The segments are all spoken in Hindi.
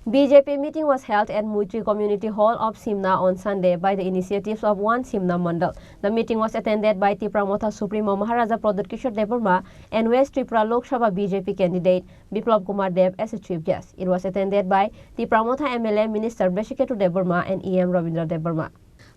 BJP meeting was held at Muitri Community Hall of Simna on Sunday by the initiatives of One Simna Mandal. The meeting was attended by Tipramotha Supremo Maharaja Pradut Kishore Devarma and West Tripura Lok Sabha BJP candidate Biplab Kumar Dev as a chief guest. It was attended by Tipramotha MLA Minister Beshiketu Devarma and EM Ravindra Devarma.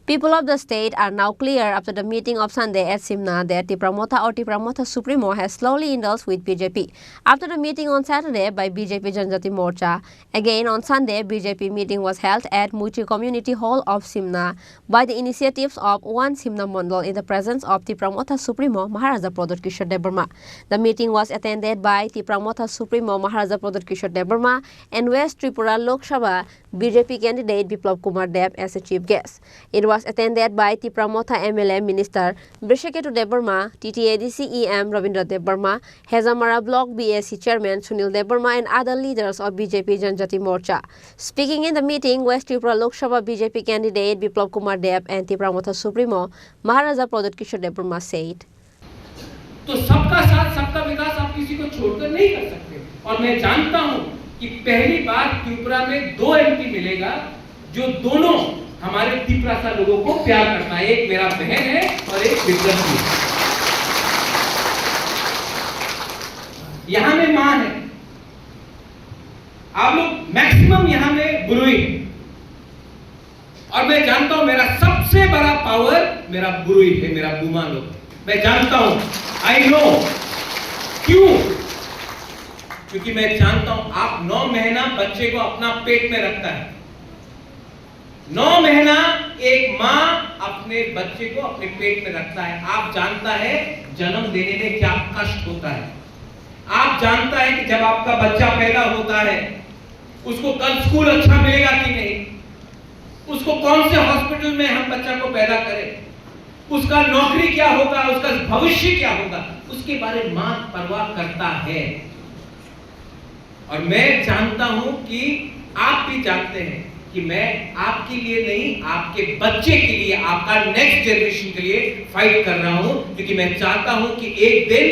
People of the state are now clear after the meeting of Sunday at Simna that Tipramotha or Tipramotha Supremo has slowly indulged with BJP. After the meeting on Saturday by BJP Janjati Morcha, again on Sunday BJP meeting was held at Muitri Community Hall of Simna by the initiatives of One Simna Mandal in the presence of Tipramotha Supremo Maharaja Pradut Kishore Devarma. The meeting was attended by Tipramotha Supremo Maharaja Pradut Kishore Devarma and West Tripura Lok Sabha BJP candidate Biplab Kumar Dev as a chief guest. It was attended by Tipramotha MLA Minister Beshiketu Devarma, TTADC EM Ravindra Devarma, Hezamara Block BAC Chairman Sunil Devarma and other leaders of BJP Janjati Morcha. Speaking in the meeting, West Tripura Lok Sabha BJP candidate Biplab Kumar Dev and Tipramotha Supremo Maharaja Pradut Kishore Devarma said, तो सबका साथ सबका विकास आप किसी को छोड़कर नहीं कर सकते और मैं जानता हूं कि पहली बार त्रिपुरा में 2 एमपी मिलेगा जो दोनों हमारे त्रिपुरा सा लोगों को प्यार करता है। एक मेरा बहन है और एक विक्रम जी। यहां में मां है, आप लोग मैक्सिमम यहां में बुरुई, और मैं जानता हूं मेरा सबसे बड़ा पावर मेरा बुरुई है, मेरा बुमा लोग। मैं जानता हूं, आई नो क्यों, क्योंकि मैं जानता हूं आप 9 महीना बच्चे को अपना पेट में रखता है। 9 महीना एक मां अपने बच्चे को अपने पेट में रखता है। आप जानता है जन्म देने में क्या कष्ट होता है। आप जानता है कि जब आपका बच्चा पैदा होता है उसको कल स्कूल अच्छा मिलेगा कि नहीं, उसको कौन से हॉस्पिटल में हम बच्चा को पैदा करें, उसका नौकरी क्या होगा, उसका भविष्य क्या होगा, उसके बारे में मां परवाह करता है। और मैं जानता हूं कि आप भी जानते हैं कि मैं आपके लिए नहीं, आपके बच्चे के लिए, आपका नेक्स्ट जनरेशन के लिए फाइट कर रहा हूं, क्योंकि मैं चाहता हूं कि एक दिन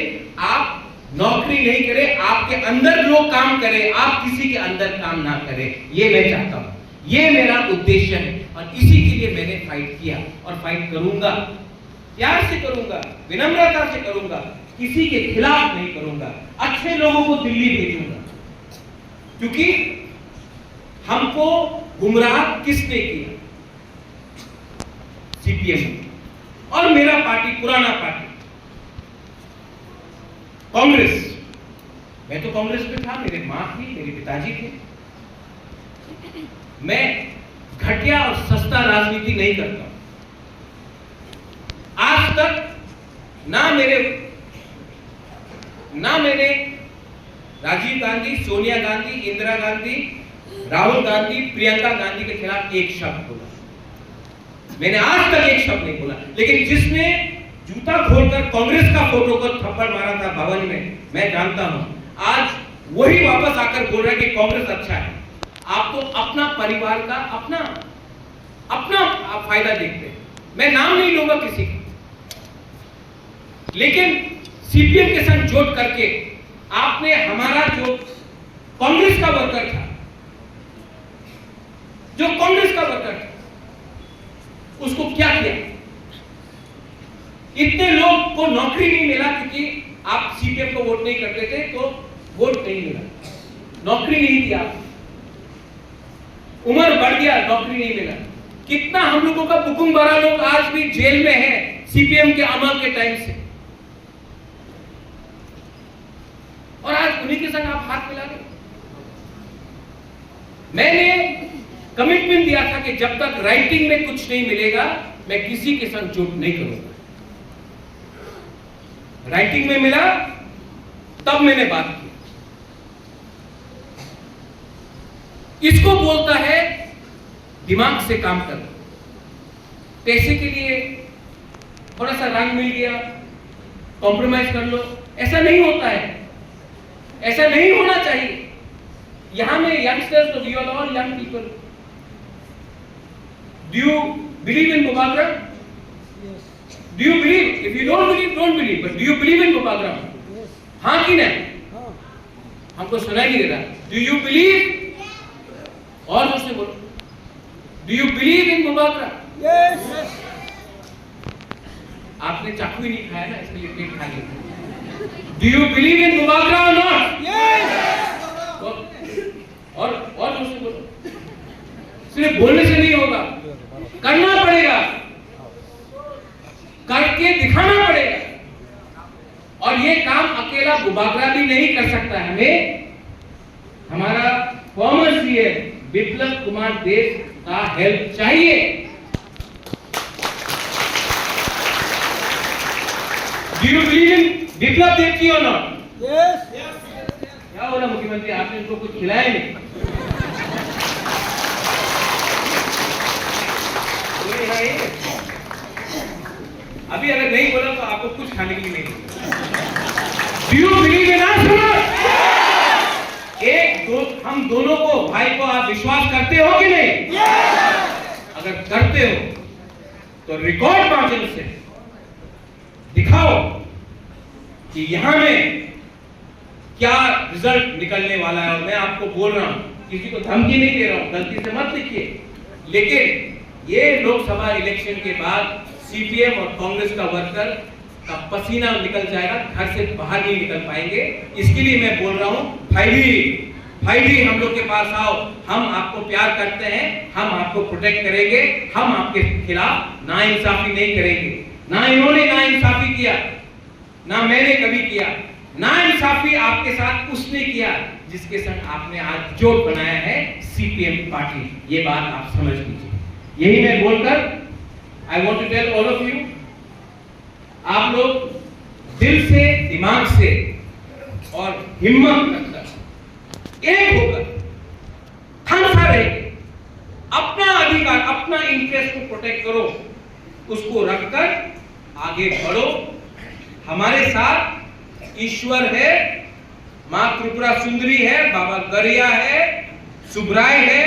आप नौकरी नहीं करें, आपके अंदर लोग काम करें, आप किसी के अंदर काम ना करें। ये मैं चाहता हूं, ये मेरा उद्देश्य है और इसी के लिए मैंने फाइट किया और फाइट करूंगा। प्यार से करूंगा, विनम्रता से करूंगा, किसी के खिलाफ नहीं करूंगा। अच्छे लोगों को दिल्ली भेजूंगा, क्योंकि हमको गुमराह किसने किया? सीपीएम और मेरा पार्टी, पुराना पार्टी कांग्रेस। मैं तो कांग्रेस में था, मेरे मां थी, मेरे पिताजी थे। मैं घटिया और सस्ता राजनीति नहीं करता। आज तक ना मैंने राजीव गांधी, सोनिया गांधी, इंदिरा गांधी, राहुल गांधी, प्रियंका गांधी के खिलाफ एक शब्द बोला। मैंने आज तक एक शब्द नहीं बोला। लेकिन जिसने जूता खोलकर कांग्रेस का फोटो को थप्पड़ मारा था भवन में, मैं जानता हूं आज वही वापस आकर बोल रहा है कि कांग्रेस अच्छा है। आप तो अपना परिवार का अपना फायदा देखते हैं। मैं नाम नहीं लूंगा किसी का, लेकिन सीपीएम के साथ जोड़ करके आपने हमारा जो कांग्रेस का वर्कर था, उसको क्या किया? इतने लोग को नौकरी नहीं मिला क्योंकि आप सीपीएम को वोट नहीं करते थे, तो वोट नहीं मिला, नौकरी नहीं दिया, उम्र बढ़ गया, नौकरी नहीं मिला। कितना हम लोगों का बुकुम बड़ा लोग आज भी जेल में है सीपीएम के अमल के टाइम से, और आज उन्हीं के संग आप हाथ मिला रहे। मैंने कमिटमेंट दिया था कि जब तक राइटिंग में कुछ नहीं मिलेगा मैं किसी के संग झूठ नहीं करूंगा। राइटिंग में मिला तब मैंने बात की। इसको बोलता है दिमाग से काम करना। पैसे के लिए थोड़ा सा रंग मिल गया, कॉम्प्रोमाइज कर लो, ऐसा नहीं होता है, ऐसा नहीं होना चाहिए। यहां में youngsters, we are all young people. Do you believe in Bobagram? Yes. Do you believe? If you don't believe, don't believe. But do you believe in Bobagram? Yes. हाँ कि नहीं? हाँ. हमको सुनाई नहीं दे रहा। Do you believe? और मुझसे बोलो, डू यू बिलीव इन मुबाकरा? Yes. आपने चाकू ही नहीं खाया ना, इसलिए पेट खा लिया। डू यू बिलीव इन मुबाकरा और नॉट? और मुझसे बोलो, सिर्फ बोलने से नहीं होगा, करना पड़ेगा, करके दिखाना पड़ेगा। और ये काम अकेला मुबाकरा भी नहीं कर सकता, हमें हमारा फॉर्मर सीएम बिप्लब कुमार देव का हेल्प चाहिए। Do you believe in Biplab Deb ji और नॉट? Yes. क्या बोला मुख्यमंत्री, आपने इनको कुछ खिलाया नहीं? अभी अगर नहीं बोला तो आपको कुछ खाने के लिए नहीं मिलेगा। डू यू बिलीव इन अस? हम दोनों को, भाई को आप विश्वास करते हो कि नहीं? अगर करते हो तो रिकॉर्ड मार्जिन से दिखाओ कि यहां में क्या रिजल्ट निकलने वाला है। और मैं आपको बोल रहा हूं, किसी को धमकी नहीं दे रहा हूं, गलती से मत लिखिए, लेकिन ये लोकसभा इलेक्शन के बाद सीपीएम और कांग्रेस का वर्कर का पसीना निकल जाएगा, घर से बाहर नहीं निकल पाएंगे। इसके लिए मैं बोल रहा हूं, भाई हम लोग के पास आओ, हम आपको प्यार करते हैं, हम आपको प्रोटेक्ट करेंगे, हम आपके खिलाफ नाइंसाफी नहीं करेंगे। ना इन्होंने नाइंसाफी किया, ना मैंने कभी किया। नाइंसाफी आपके साथ उसने किया जिसके संग आपने आज जोड़ बनाया है, सीपीएम पार्टी। ये बात आप समझ लीजिए। यही मैं बोलकर I want to tell all of you, आप लोग दिल से, दिमाग से और हिम्मत रखकर एक होकर खंसा रहेंगे, अपना अधिकार, अपना इंटरेस्ट को प्रोटेक्ट करो, उसको रखकर आगे बढ़ो। हमारे साथ ईश्वर है, मां त्रिपुरा सुंदरी है, बाबा गरिया है, सुब्राय है,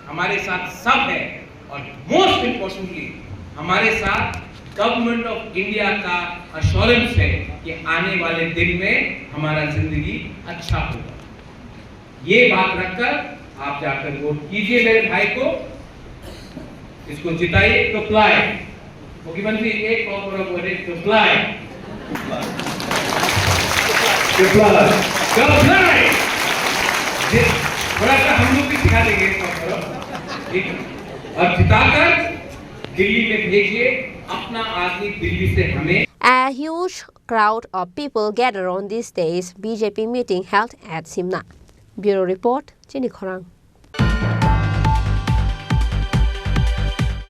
हमारे साथ सब है। और मोस्ट इंपॉर्टेंटली हमारे साथ गवर्नमेंट ऑफ इंडिया का अश्योरेंस है कि आने वाले दिन में हमारा जिंदगी अच्छा होगा। ये बात रखकर आप जाकर वोट कीजिए मेरे भाई को, इसको जिताइए। तो फ्लाई मुख्यमंत्री, एक और बड़ा बोले तो फ्लाई, थोड़ा सा हम लोग भी सिखा देंगे, ठीक है? और जिताकर दिल्ली में भेजिए अपना आदमी, दिल्ली से हमें। A huge crowd of people gathered on this day's BJP meeting held at Simna. Bureau Report, Jenny Khorang.